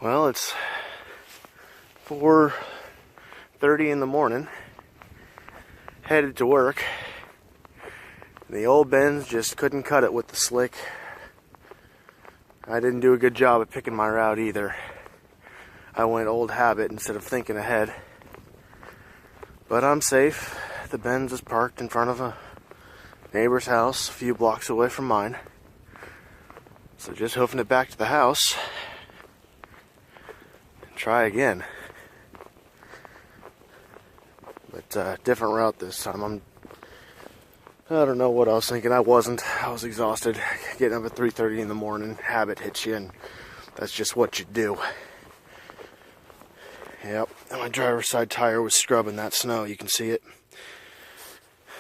Well, it's 4:30 in the morning, headed to work. The old Benz just couldn't cut it with the slick. I didn't do a good job at picking my route either. I went old habit instead of thinking ahead. But I'm safe. The Benz is parked in front of a neighbor's house a few blocks away from mine. So just hoofing it back to the house. Try again. But different route this time. I don't know what I was thinking. I was exhausted. Getting up at 3:30 in the morning, habit hits you, and that's just what you do. Yep, and my driver's side tire was scrubbing that snow. You can see it.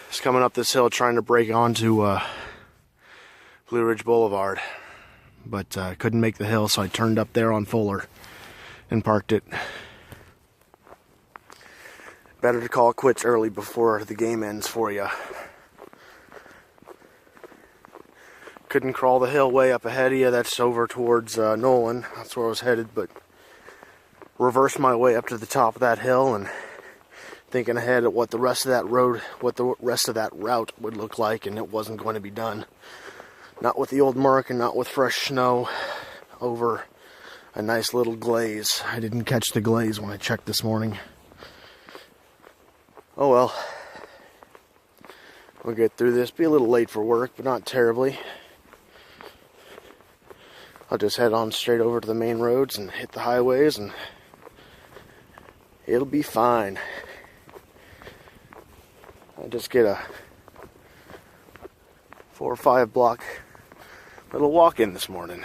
It's coming up this hill trying to break onto Blue Ridge Boulevard, but couldn't make the hill, so I turned up there on Fuller and parked it. Better to call it quits early before the game ends for you. Couldn't crawl the hill way up ahead of you. That's over towards Nolan. That's where I was headed, but reversed my way up to the top of that hill and thinking ahead at what the rest of that route would look like, and it wasn't going to be done. Not with the old Merc and not with fresh snow over a nice little glaze. I didn't catch the glaze when I checked this morning. Oh well. We'll get through this. Be a little late for work, but not terribly. I'll just head on straight over to the main roads and hit the highways, and it'll be fine. I just get a 4 or 5 block little walk in this morning.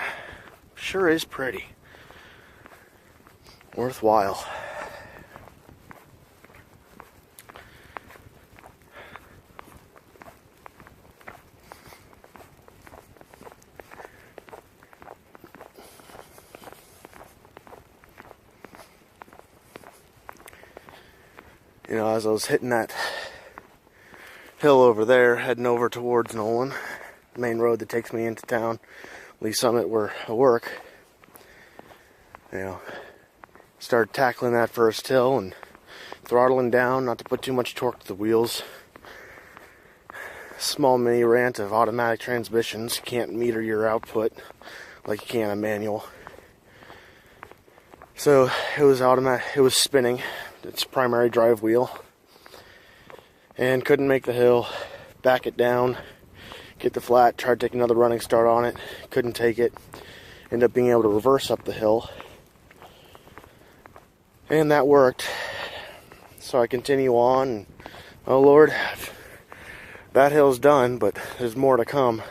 Sure is pretty. Worthwhile. You know, as I was hitting that hill over there, heading over towards Nolan, the main road that takes me into town, Lee Summit, where I work, you know, started tackling that first hill and throttling down, not to put too much torque to the wheels. Small mini rant of automatic transmissions. You can't meter your output like you can a manual. So it was automatic. It was spinning its primary drive wheel, and couldn't make the hill. Back it down, get the flat. Tried to take another running start on it. Couldn't take it. Ended up being able to reverse up the hill. And that worked. So I continue on, and oh Lord, that hill's done, but there's more to come.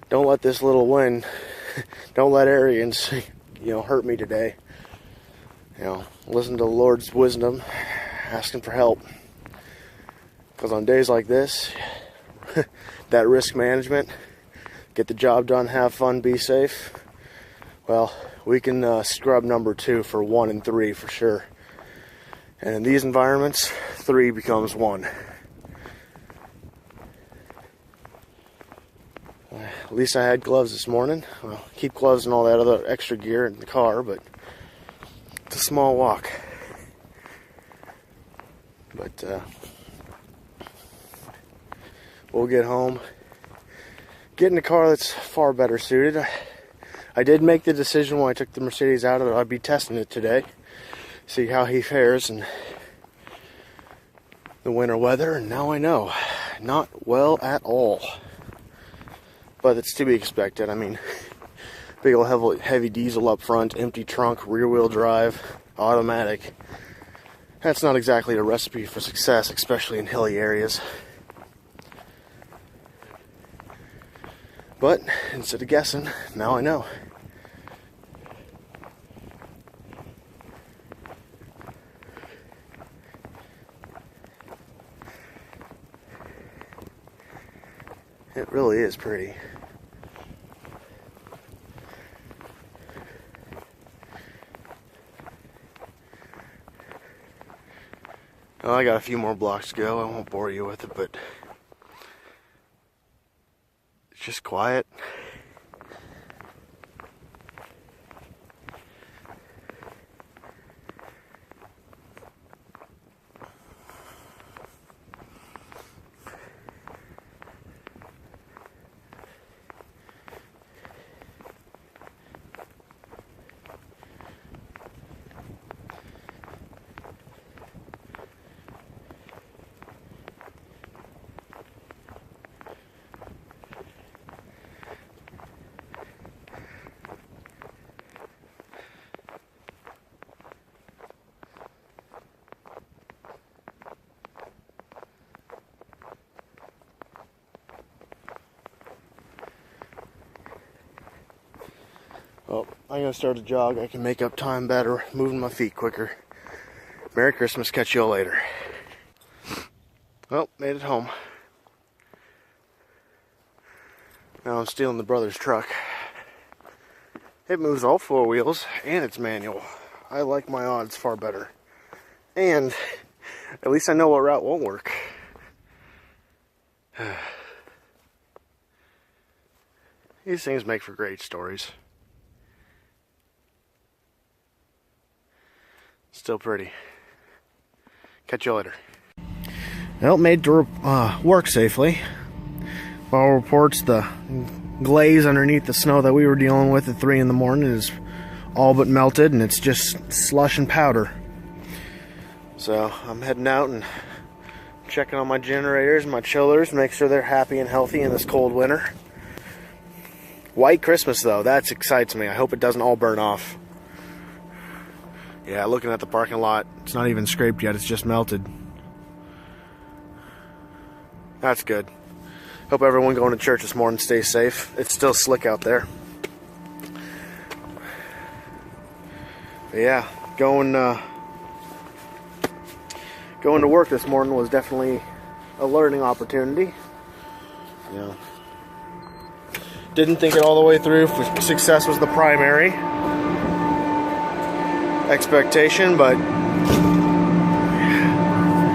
Don't let this little wind, don't let Arians, hurt me today. Listen to the Lord's wisdom, asking for help. Because on days like this, that risk management, get the job done, have fun, be safe. Well, we can scrub number 2 for 1 and 3 for sure. And in these environments, 3 becomes 1. At least I had gloves this morning. Well, keep gloves and all that other extra gear in the car, but it's a small walk. But we'll get home, get in a car that's far better suited. I did make the decision when I took the Mercedes out that I'd be testing it today, see how he fares in the winter weather, and now I know, not well at all. But it's to be expected. I mean, big old heavy diesel up front, empty trunk, rear wheel drive, automatic. That's not exactly a recipe for success, especially in hilly areas. But instead of guessing, now I know. It really is pretty. Well, I got a few more blocks to go. I won't bore you with it, but it's just quiet. Well, I'm gonna start a jog. I can make up time better, moving my feet quicker. Merry Christmas, catch you all later. Well, made it home. Now I'm stealing the brother's truck. It moves all four wheels and it's manual. I like my odds far better. And at least I know what route won't work. These things make for great stories. Still pretty. Catch you later. Well, made to work safely. All reports the glaze underneath the snow that we were dealing with at 3 in the morning is all but melted, and it's just slush and powder. So I'm heading out and checking on my generators and my chillers, make sure they're happy and healthy in this cold winter. White Christmas though, that excites me. I hope it doesn't all burn off. Yeah, looking at the parking lot, it's not even scraped yet, it's just melted. That's good. Hope everyone going to church this morning stays safe. It's still slick out there. But yeah, going to work this morning was definitely a learning opportunity. You know, didn't think it all the way through. Success was the primary expectation, but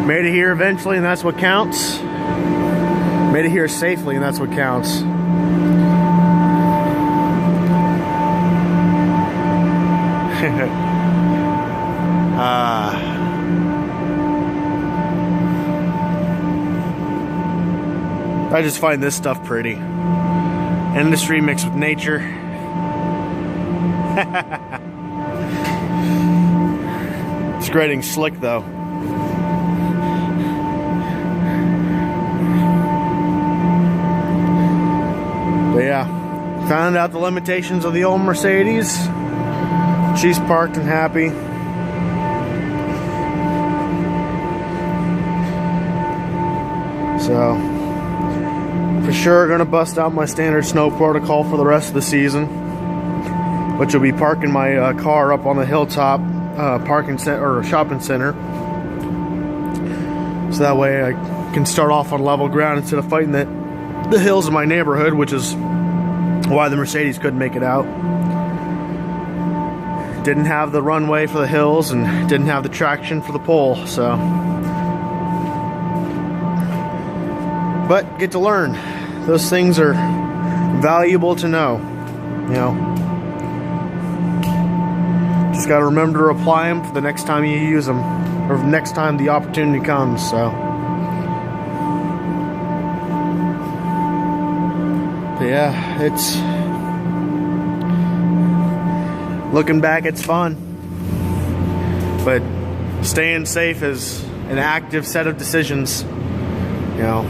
made it here eventually, and that's what counts. Made it here safely, and that's what counts. I just find this stuff pretty. Industry mixed with nature. It's getting slick though. But yeah, found out the limitations of the old Mercedes. She's parked and happy. So, for sure gonna bust out my standard snow protocol for the rest of the season, which will be parking my car up on the hilltop parking center or shopping center. So that way I can start off on level ground instead of fighting the hills of my neighborhood, which is why the Mercedes couldn't make it out. Didn't have the runway for the hills and didn't have the traction for the pole, so. But get to learn. Those things are valuable to know, you know. Just got to remember to apply them for the next time you use them, or next time the opportunity comes, so. But yeah, it's, looking back, it's fun. But staying safe is an active set of decisions, you know.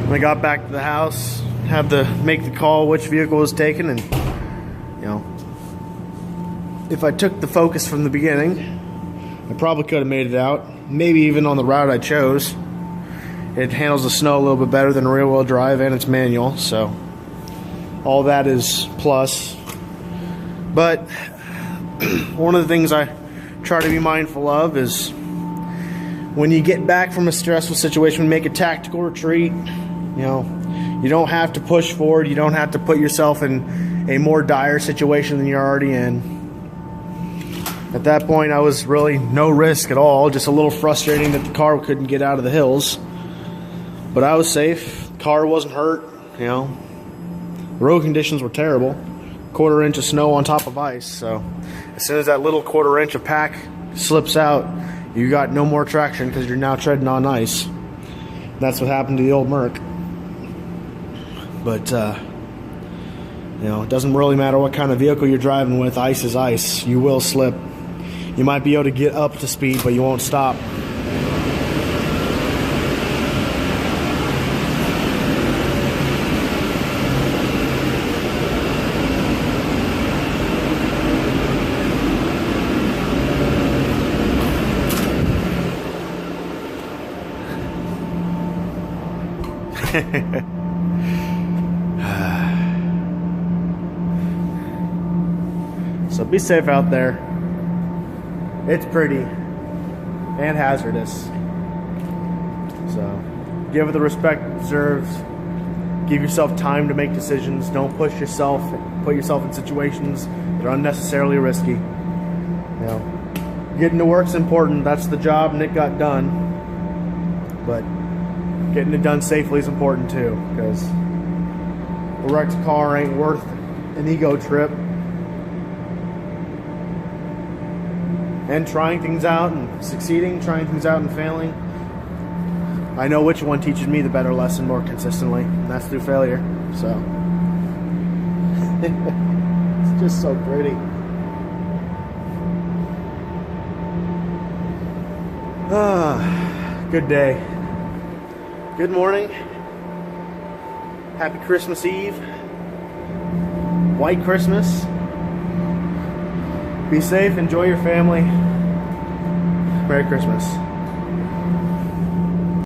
When I got back to the house, had to make the call which vehicle was taken, and you know, if I took the Focus from the beginning, I probably could have made it out. Maybe even on the route I chose. It handles the snow a little bit better than rear-wheel drive, and it's manual, so all that is plus. But one of the things I try to be mindful of is when you get back from a stressful situation, make a tactical retreat. You know, you don't have to push forward. You don't have to put yourself in a more dire situation than you're already in. At that point, I was really no risk at all. Just a little frustrating that the car couldn't get out of the hills. But I was safe. Car wasn't hurt, you know. Road conditions were terrible. 1/4 inch of snow on top of ice. So as soon as that little 1/4 inch of pack slips out, you got no more traction because you're now treading on ice. That's what happened to the old Merc. But, you know, it doesn't really matter what kind of vehicle you're driving with. Ice is ice. You will slip. You might be able to get up to speed, but you won't stop. So be safe out there. It's pretty and hazardous. So give it the respect it deserves. Give yourself time to make decisions. Don't push yourself. Put yourself in situations that are unnecessarily risky. You know, getting to work's important. That's the job, and it got done. But getting it done safely is important too, because a wrecked car ain't worth an ego trip. And trying things out and succeeding, trying things out and failing. I know which one teaches me the better lesson more consistently, and that's through failure. So it's just so pretty. Good day. Good morning. Happy Christmas Eve. White Christmas. Be safe, enjoy your family. Merry Christmas.